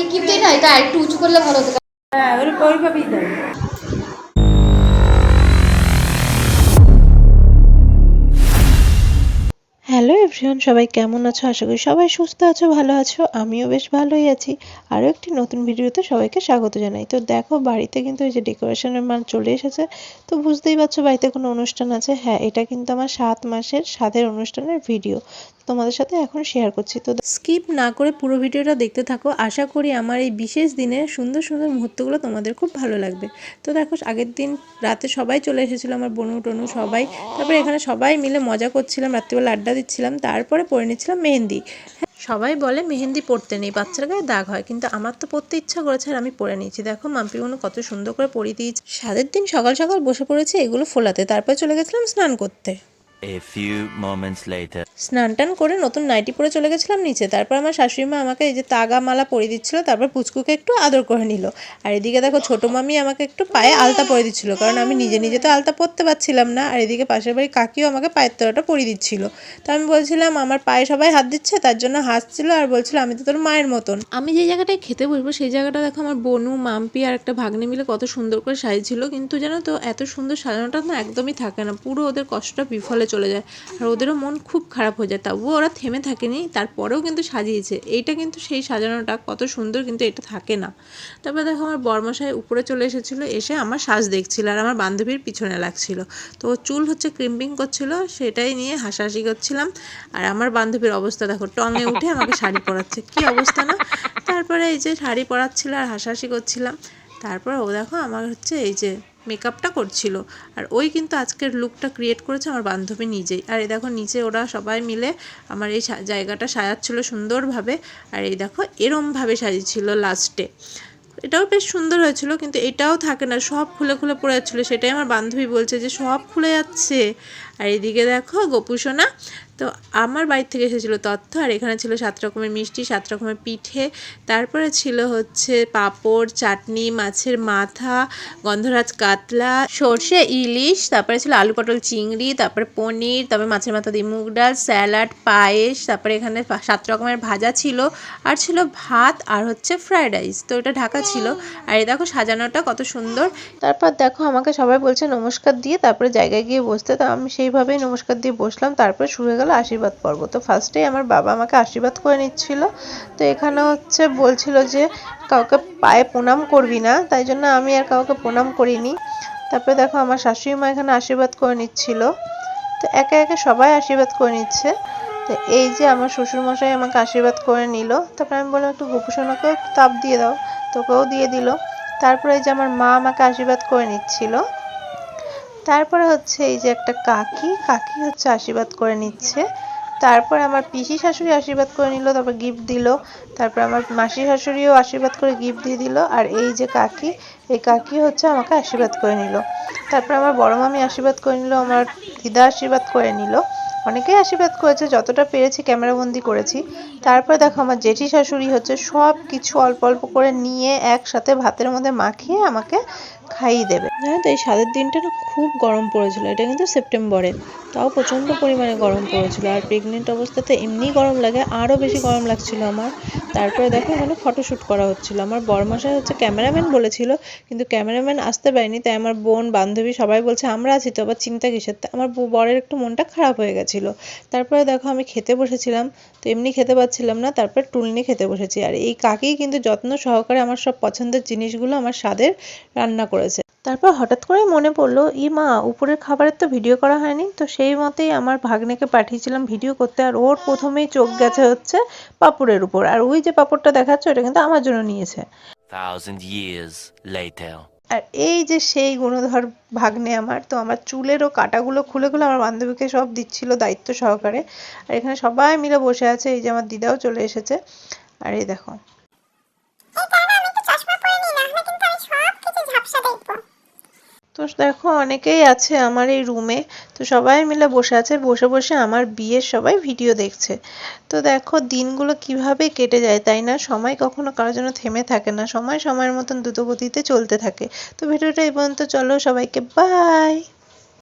এই কিপটাই না, এটা একটু উঁচু করলে ভালো হতো। হ্যাঁ ওইভাবেই দেয়। হ্যালো এভরিওয়ান, সবাই কেমন আছো? আশা করি সবাই সুস্থ আছো, ভালো আছো। আমিও বেশ ভালোই আছি। আরও একটি নতুন ভিডিওতে সবাইকে স্বাগত জানাই। তো দেখো বাড়িতে কিন্তু এই যে ডেকোরেশনের মাল চলে এসেছে। তো বুঝতেই পারছো বাড়িতে কোনো অনুষ্ঠান আছে। হ্যাঁ, এটা কিন্তু আমার 7 মাসের স্বাদের অনুষ্ঠানের ভিডিও তোমাদের সাথে এখন শেয়ার করছি। তো স্কিপ না করে পুরো ভিডিওটা দেখতে থাকো। আশা করি আমার এই বিশেষ দিনে সুন্দর সুন্দর মুহূর্তগুলো তোমাদের খুব ভালো লাগবে। তো দেখো আগের দিন রাতে সবাই চলে এসেছিলো, আমার বনু টনু সবাই। তারপরে এখানে সবাই মিলে মজা করছিলাম, রাত্রিবেলা আড্ডা দিচ্ছিলাম, তারপরে পরে নিচ্ছিলাম মেহেন্দি। সবাই বলে মেহেন্দি পড়তে নেই, বাচ্চার গায়ে দাগ হয়, কিন্তু আমার তো পড়তে ইচ্ছা করেছে আর আমি পরে নিয়েছি। দেখো মাম্পি বোনু কত সুন্দর করে পরিয়ে দিয়েছে। স্বাদের দিন সকাল সকাল বসে পড়েছে এগুলো ফোলাতে, তারপরে চলে গেছিলাম স্নান করতে। A few moments later. স্নান টান করে নতুন নাইটি পরে চলে গেছিলাম নিচে। তারপর আমার শাশুড়ি মা আমাকে এই যে তাগা মালা পরিয়ে দিচ্ছিল, তারপর পুচকুকে একটু আদর করে নিল। আর এদিকে দেখো ছোটো মামি আমাকে একটু পায়ে আলতা পরিয়ে দিচ্ছিল, কারণ আমি নিজে নিজে তো আলতা পরতে পারছিলাম না। আর এদিকে পাশের বাড়ি কাকিও আমাকে পায়ের তলাটা পরিয়ে দিচ্ছিল। তো আমি বলছিলাম আমার পায়ে সবাই হাত দিচ্ছে, তার জন্য হাসছিল আর বলছিল আমি তো তোর মায়ের মতন। আমি যে জায়গাটায় খেতে বসবো সেই জায়গাটা দেখো আমার বনু মাম্পি আর একটা ভাগ্নে মিলে কত সুন্দর করে সাজিয়েছিল। কিন্তু জানো তো এত সুন্দর সাজানোটা না একদমই থাকে না, পুরো ওদের কষ্টটা বিফলে চলে যায় আর ওদেরও মন খুব খারাপ হয়ে যায়। তবুও ওরা থেমে থাকেনি, তারপরেও কিন্তু সাজিয়েছে। এইটা কিন্তু সেই সাজানোটা কত সুন্দর, কিন্তু এটা থাকে না। তারপরে দেখো আমার বরমশাই উপরে চলে এসেছিলো, এসে আমার সাজ দেখছিল আর আমার বান্ধবীর পিছনে লাগছিল। তো ও চুল হচ্ছে ক্রিম্পিং করছিল, সেটাই নিয়ে হাসাহাসি করছিলাম। আর আমার বান্ধবীর অবস্থা দেখো, টঙে উঠে আমাকে শাড়ি পরাচ্ছে, কি অবস্থা না। তারপরে এই যে শাড়ি পরাচ্ছিল আর হাসাহাসি করছিলাম। তারপর ও দেখো আমার হচ্ছে এই যে মেকআপটা করছিল। আর ওই কিন্তু আজকের লুকটা ক্রিয়েট করেছে আমার বান্ধবী নিজেই। আর এই দেখো নিচে ওরা সবাই মিলে আমার এই জায়গাটা সাজাচ্ছিল সুন্দরভাবে। আর এই দেখো এরমভাবে সাজিয়েছিল লাস্টে, এটাও বেশ সুন্দর হয়েছিল, কিন্তু এটাও থাকে না, সব খুলে খুলে পড়ে যাচ্ছিলো। সেটাই আমার বান্ধবী বলছে যে সব খুলে যাচ্ছে। আর এদিকে দেখো গোপুসোনা তো আমার বাড়ির থেকে এসেছিলো তথ্য, আর এখানে ছিল 7 রকমের মিষ্টি, 7 রকমের পিঠে, তারপরে ছিল হচ্ছে পাঁপড়, চাটনি, মাছের মাথা, গন্ধরাজ কাতলা, সর্ষে ইলিশ, তারপরে ছিল আলু পটল চিংড়ি, তারপরে পনির, তারপরে মাছের মাথা দিয়ে মুগ ডাল, স্যালাড, পায়েস, তারপরে এখানে 7 রকমের ভাজা ছিল, আর ছিল ভাত আর হচ্ছে ফ্রায়েড রাইস। তো এটা ঢাকা ছিল। আর এই দেখো সাজানোটা কত সুন্দর। তারপর দেখো আমাকে সবাই বলছে নমস্কার দিয়ে তারপরে জায়গায় গিয়ে বসতে, তো আমি সেইভাবেই নমস্কার দিয়ে বসলাম। তারপরে শুরু হয়ে গেল আশীর্বাদ পর্ব। তো ফার্স্টেই আমার বাবা আমাকে আশীর্বাদ করে নিচ্ছিল। তো এখানে হচ্ছে বলছিল যে কাউকে পায়ে প্রণাম করবি না, তাই জন্য আমি আর কাউকে প্রণাম করিনি। তারপরে দেখো আমার শাশুড়ি মা এখানে আশীর্বাদ করে নিচ্ছিল। তো একে একে সবাই আশীর্বাদ করে নিচ্ছে। তো এই যে আমার শ্বশুরমশাই আমাকে আশীর্বাদ করে নিল। তারপরে আমি বললাম একটু গোপুসোনাকেও একটু তাপ দিয়ে দাও, তোকেও দিয়ে দিল। তারপরে এই যে আমার মা আমাকে আশীর্বাদ করে নিচ্ছিল। তারপরে হচ্ছে এই যে একটা কাকি হচ্ছে আশীর্বাদ করে নিচ্ছে। তারপরে আমার পিসি শাশুড়ি আশীর্বাদ করে নিল, তারপর গিফট দিল। তারপর আমার মাসি শাশুড়িও আশীর্বাদ করে গিফট দিয়ে দিল। আর এই যে কাকি, এই কাকি হচ্ছে আমাকে আশীর্বাদ করে নিল। তারপর আমার বড় মামি আশীর্বাদ করে নিল, আমার দিদা আশীর্বাদ করে নিল। অনেকেই আশীর্বাদ করেছে, যতটা পেরেছি ক্যামেরাবন্দি করেছি। তারপরে দেখো আমার জেঠি শাশুড়ি হচ্ছে সব কিছু অল্প অল্প করে নিয়ে একসাথে ভাতের মধ্যে মাখিয়ে আমাকে খাইয়ে দেবে। জানো তো এই স্বাদের দিনটা না খুব গরম পড়েছিল, এটা কিন্তু সেপ্টেম্বরে, তাও প্রচণ্ড পরিমাণে গরম পড়েছিল। আর প্রেগনেন্ট অবস্থাতে এমনি গরম লাগে, আরও বেশি গরম লাগছিল আমার। তারপরে দেখো এখানে ফটোশ্যুট করা হচ্ছিল। আমার বরমশাই হচ্ছে ক্যামেরাম্যান বলেছিল, কিন্তু ক্যামেরাম্যান আসতে পারেনি। তাই আমার বোন বান্ধবী সবাই বলছে আমরা আছি তো, আবার চিন্তা কিসের। আমার বরের একটু মনটা খারাপ হয়ে গেছিলো। তারপরে দেখো আমি খেতে বসেছিলাম, তো এমনি খেতে পাচ্ছিলাম না, তারপরে টুলনি খেতে বসেছি। আর এই কাকি কিন্তু যত্ন সহকারে আমার সব পছন্দের জিনিসগুলো আমার স্বাদের রান্না করেছে। তারপর হঠাৎ করে মনে পড়লো মা উপরের খাবারের তো ভিডিও করা হয়নি। তো সেই মতেই আমার ভাগ্নেকে পাঠিয়েছিলাম ভিডিও করতে। আর ওর প্রথমেই চোখ গেছে হচ্ছে পাপড়ের উপর। আর ওই যে পাপড়টা দেখাচ্ছ এটা কিন্তু আমার জন্য নিয়েছে। 1,000 years later. আর এই যে সেই গুণধর ভাগ্নে আমার, তো আমার চুলেরও কাটাগুলো খুলে খুলে আমার বান্ধবীকে সব দিচ্ছিল দায়িত্ব সহকারে। আর এখানে সবাই মিলে বসে আছে, এই যে আমার দিদাও চলে এসেছে। আর এই দেখো তো দেখো অনেকেই আছে আমার এই রুমে, তো সবাই মিলে বসে আছে, বসে বসে আমার বিয়ের সবাই ভিডিও দেখছে। তো দেখো দিনগুলো কিভাবে কেটে যায়, তাই না? সময় কখনো কারোর জন্য থেমে থাকে না, সময় সময়ের মতন দ্রুতগতিতে চলতে থাকে। তো ভিডিওটা এই পর্যন্ত, চলো সবাইকে বাই।